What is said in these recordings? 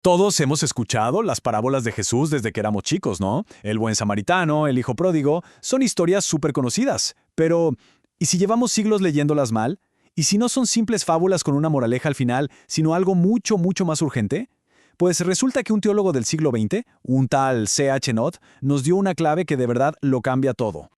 Todos hemos escuchado las parábolas de Jesús desde que éramos chicos, ¿no? El buen samaritano, el hijo pródigo, son historias súper conocidas. Pero, ¿y si llevamos siglos leyéndolas mal? ¿Y si no son simples fábulas con una moraleja al final, sino algo mucho, mucho más urgente? Pues resulta que un teólogo del siglo XX, un tal C.H. Nott, nos dio una clave que de verdad lo cambia todo.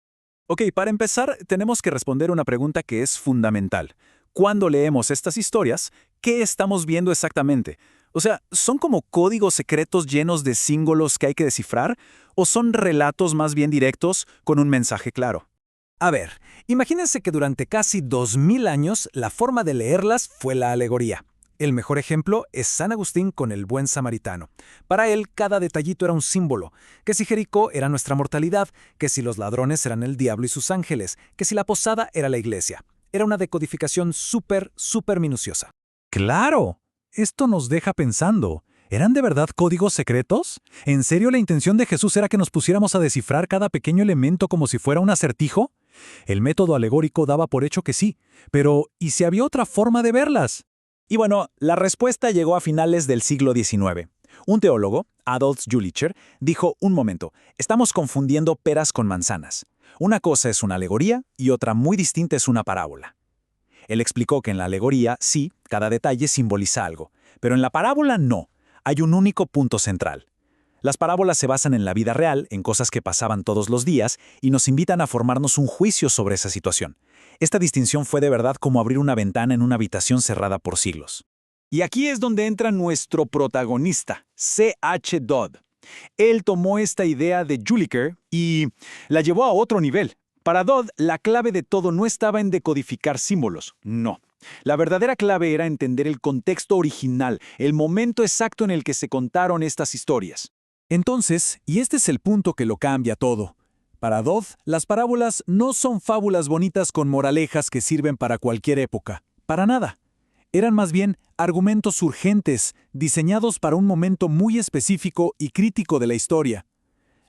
Ok, para empezar, tenemos que responder una pregunta que es fundamental. Cuando leemos estas historias, ¿qué estamos viendo exactamente? O sea, ¿son como códigos secretos llenos de símbolos que hay que descifrar? ¿O son relatos más bien directos con un mensaje claro? A ver, imagínense que durante casi 2000 años la forma de leerlas fue la alegoría. El mejor ejemplo es San Agustín con el buen samaritano. Para él, cada detallito era un símbolo, que si Jericó era nuestra mortalidad, que si los ladrones eran el diablo y sus ángeles, que si la posada era la iglesia. Era una decodificación súper minuciosa. ¡Claro! Esto nos deja pensando. ¿Eran de verdad códigos secretos? ¿En serio la intención de Jesús era que nos pusiéramos a descifrar cada pequeño elemento como si fuera un acertijo? El método alegórico daba por hecho que sí, pero ¿y si había otra forma de verlas? Y bueno, la respuesta llegó a finales del siglo XIX. Un teólogo, Adolf Jülicher, dijo: un momento, estamos confundiendo peras con manzanas. Una cosa es una alegoría y otra muy distinta es una parábola. Él explicó que en la alegoría, sí, cada detalle simboliza algo, pero en la parábola no. Hay un único punto central. Las parábolas se basan en la vida real, en cosas que pasaban todos los días, y nos invitan a formarnos un juicio sobre esa situación. Esta distinción fue de verdad como abrir una ventana en una habitación cerrada por siglos. Y aquí es donde entra nuestro protagonista, C.H. Dodd. Él tomó esta idea de Jülicher y la llevó a otro nivel. Para Dodd, la clave de todo no estaba en decodificar símbolos, no. La verdadera clave era entender el contexto original, el momento exacto en el que se contaron estas historias. Entonces, y este es el punto que lo cambia todo. Para Dodd, las parábolas no son fábulas bonitas con moralejas que sirven para cualquier época. Para nada. Eran más bien argumentos urgentes, diseñados para un momento muy específico y crítico de la historia.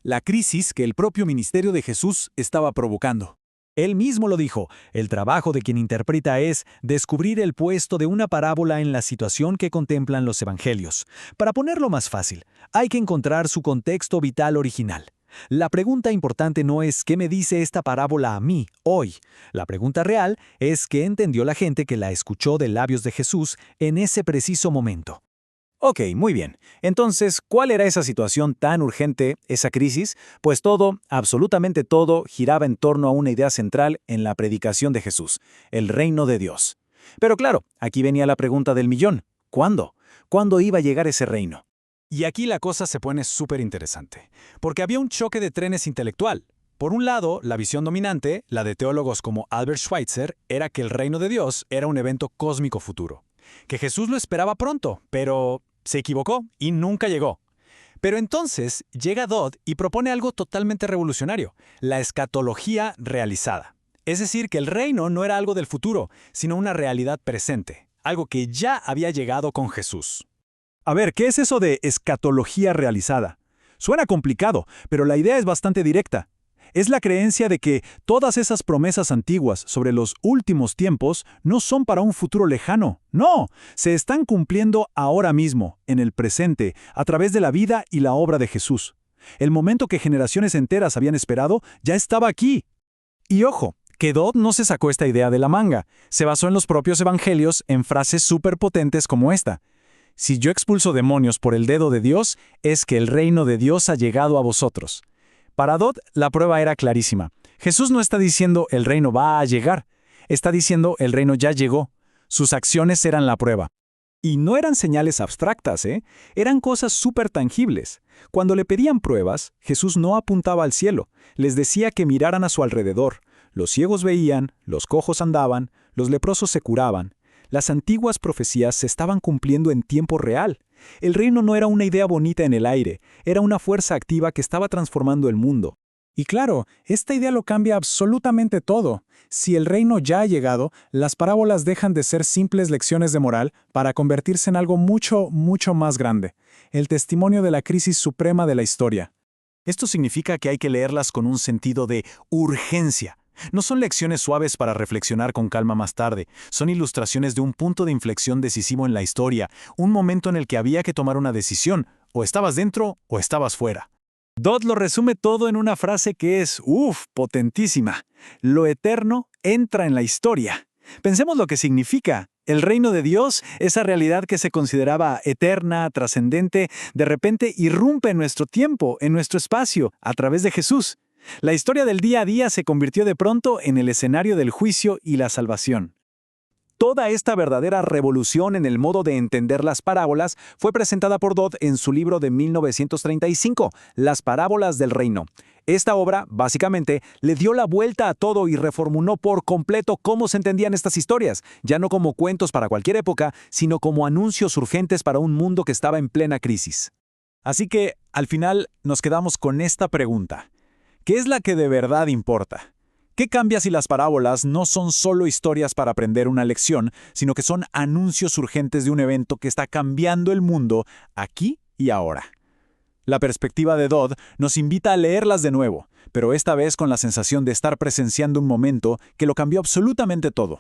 La crisis que el propio ministerio de Jesús estaba provocando. Él mismo lo dijo, el trabajo de quien interpreta es descubrir el puesto de una parábola en la situación que contemplan los evangelios. Para ponerlo más fácil, hay que encontrar su contexto vital original. La pregunta importante no es ¿qué me dice esta parábola a mí, hoy? La pregunta real es ¿qué entendió la gente que la escuchó de labios de Jesús en ese preciso momento? Ok, muy bien. Entonces, ¿cuál era esa situación tan urgente, esa crisis? Pues todo, absolutamente todo, giraba en torno a una idea central en la predicación de Jesús, el reino de Dios. Pero claro, aquí venía la pregunta del millón. ¿Cuándo? ¿Cuándo iba a llegar ese reino? Y aquí la cosa se pone súper interesante, porque había un choque de trenes intelectual. Por un lado, la visión dominante, la de teólogos como Albert Schweitzer, era que el reino de Dios era un evento cósmico futuro, que Jesús lo esperaba pronto, pero se equivocó y nunca llegó. Pero entonces llega Dodd y propone algo totalmente revolucionario, la escatología realizada. Es decir, que el reino no era algo del futuro, sino una realidad presente, algo que ya había llegado con Jesús. A ver, ¿qué es eso de escatología realizada? Suena complicado, pero la idea es bastante directa. Es la creencia de que todas esas promesas antiguas sobre los últimos tiempos no son para un futuro lejano. No, se están cumpliendo ahora mismo, en el presente, a través de la vida y la obra de Jesús. El momento que generaciones enteras habían esperado ya estaba aquí. Y ojo, que Dodd no se sacó esta idea de la manga. Se basó en los propios evangelios en frases súper potentes como esta. Si yo expulso demonios por el dedo de Dios, es que el reino de Dios ha llegado a vosotros. Para Dodd, la prueba era clarísima. Jesús no está diciendo el reino va a llegar, está diciendo el reino ya llegó. Sus acciones eran la prueba. Y no eran señales abstractas, eran cosas súper tangibles. Cuando le pedían pruebas, Jesús no apuntaba al cielo, les decía que miraran a su alrededor. Los ciegos veían, los cojos andaban, los leprosos se curaban. Las antiguas profecías se estaban cumpliendo en tiempo real. El reino no era una idea bonita en el aire, era una fuerza activa que estaba transformando el mundo. Y claro, esta idea lo cambia absolutamente todo. Si el reino ya ha llegado, las parábolas dejan de ser simples lecciones de moral para convertirse en algo mucho, mucho más grande. El testimonio de la crisis suprema de la historia. Esto significa que hay que leerlas con un sentido de urgencia. No son lecciones suaves para reflexionar con calma más tarde, son ilustraciones de un punto de inflexión decisivo en la historia, un momento en el que había que tomar una decisión, o estabas dentro o estabas fuera. Dodd lo resume todo en una frase que es, potentísima. Lo eterno entra en la historia. Pensemos lo que significa. El reino de Dios, esa realidad que se consideraba eterna, trascendente, de repente irrumpe en nuestro tiempo, en nuestro espacio, a través de Jesús. La historia del día a día se convirtió de pronto en el escenario del juicio y la salvación. Toda esta verdadera revolución en el modo de entender las parábolas fue presentada por Dodd en su libro de 1935, Las parábolas del reino. Esta obra, básicamente, le dio la vuelta a todo y reformuló por completo cómo se entendían estas historias, ya no como cuentos para cualquier época, sino como anuncios urgentes para un mundo que estaba en plena crisis. Así que, al final, nos quedamos con esta pregunta. ¿Qué es la que de verdad importa? ¿Qué cambia si las parábolas no son solo historias para aprender una lección, sino que son anuncios urgentes de un evento que está cambiando el mundo aquí y ahora? La perspectiva de Dodd nos invita a leerlas de nuevo, pero esta vez con la sensación de estar presenciando un momento que lo cambió absolutamente todo.